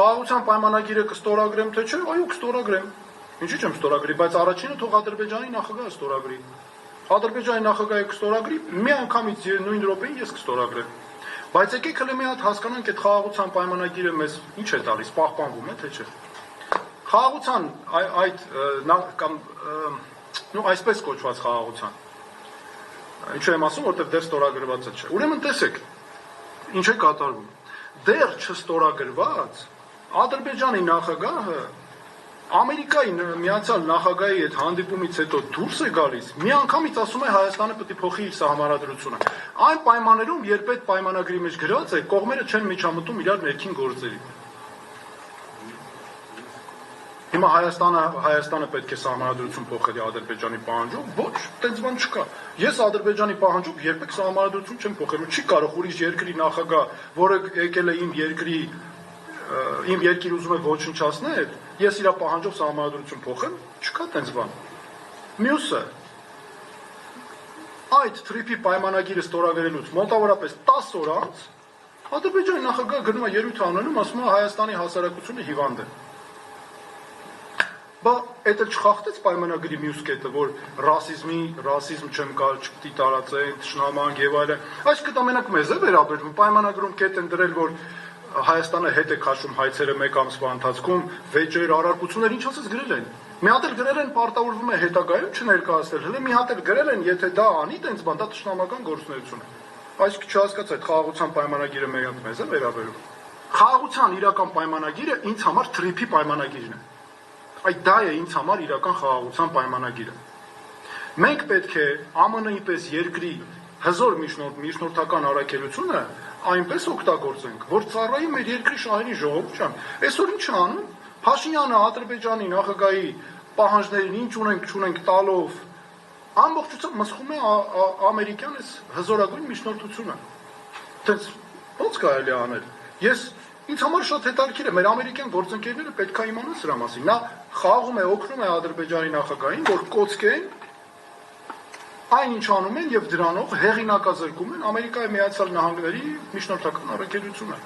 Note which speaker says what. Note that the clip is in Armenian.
Speaker 1: Խաղաղության պայմանագիրը կստորագրեմ, թե չէ, այո, կստորագրեմ։ Ինչի՞ չեմ ստորագրի, բայց առաջինը թող Ադրբեջանի նախագահը ստորագրի։ Ադրբեջանի նախագահը կստորագրի, մի անգամից նույն րոպեին ես կստորագրեմ։ Բայց եկեք հələ մի հատ հասկանանք այդ խաղաղության պայմանագիրը մեզ ինչ է տալիս, պահպանվում է, թե չէ։ Խաղաղության այդ կամ այսպես կոչված խաղաղության։ Ինչու եմ ասում, որտեղ դեռ ստորագրված չէ։ Ուրեմն տեսեք, ինչ է կատարվում։ Դեռ չստորագրված Ադրբեջանի նախագահը Ամերիկայի Միացյալ Նահանգների հետ հանդիպումից հետո դուրս է գալիս, միանգամից ասում է Հայաստանը պետք է փոխի իր սահմանադրությունը։ Այն պայմաններում, երբ այդ պայմանագրի մեջ գրված է, կողմերը չեն միջամտում իրար ներքին գործերի։ Հիմա Հայաստանը պետք է սահմանադրություն փոխելի Ադրբեջանի պահանջով, ոչ, այդպես բան չկա։ Ես Ադրբեջանի պահանջով երբեք սահմանադրություն չեմ փոխելու, չի կարող ուրիշ երկրի նախագահ, որը եկել է իմ երկիր ուզում է ոչնչացնել, ես իր պահանջով սահմանադրություն փոխեմ, չկա այդպես բան։ Մյուսը այդ թրիփի պայմանագիրը ստորագրելուց մոտավորապես 10 օր անց Ադրբեջանի նախագահը գնում է ելույթ անելու, ասում է Հայաստանի հասարակությունը հիվանդ է։ Բա դա չխախտեց պայմանագրի մյուս կետը, որ ռասիզմ չեմ կարել, չպետք է տարածեն, թշնամանք եւ այլն։ Այսինքն դա մենակ մեզ է վերաբերվում, պայմանագրում կետ են դրել, որ Հայաստանը հետ է քաշում հայցերը մեկ ամսվա ընթացքում, վեճեր, առարկություններ, ինչ ասես գրել են։ Մի հատ էլ գրել են, պարտավորվում է հետագայում չներկայացնել, հələ մի հատ էլ գրել են, եթե դա անի, տենց բան, դա թշնամական գործունեություն է։ Այսինքն չհասկացա, այդ խաղաղության պայմանագիրը մեզ է վերաբերում։ Խաղաղության իրական պայմանագիրը ինձ համար թրիփի պայմանագիրն է։ Այդ դա է ինձ համար իրական խաղաղության պայմանագիրը։ Մենք պետք է ԱՄՆ-ի պես երկրի հզոր միջնորդական առաքելությունը այնպես օգտագործենք, որ ծառայի մեր երկրի շահերի ժողովուրդը։ Այսօր ինչ անում, Փաշինյանը Ադրբեջանի նախագահի պահանջներին ինչ ունենք տալով ամբողջությամբ մսխում է ամերիկյան այս հզորագույն միջնորդությունը։ Դες ո՞նց կարելի է անել։ Ինձ համար շատ հետաքրքիր է, մեր ամերիկյան գործընկերները պետք է իմանան սրա մասին։ Նա խաղում է, օգնում է Ադրբեջանի նախագահին, որ կոծկեն այն ինչ անում են եւ դրանով հեղինակազրկում են Ամերիկայի Միացյալ Նահանգների միջնորդական առաքելությունը։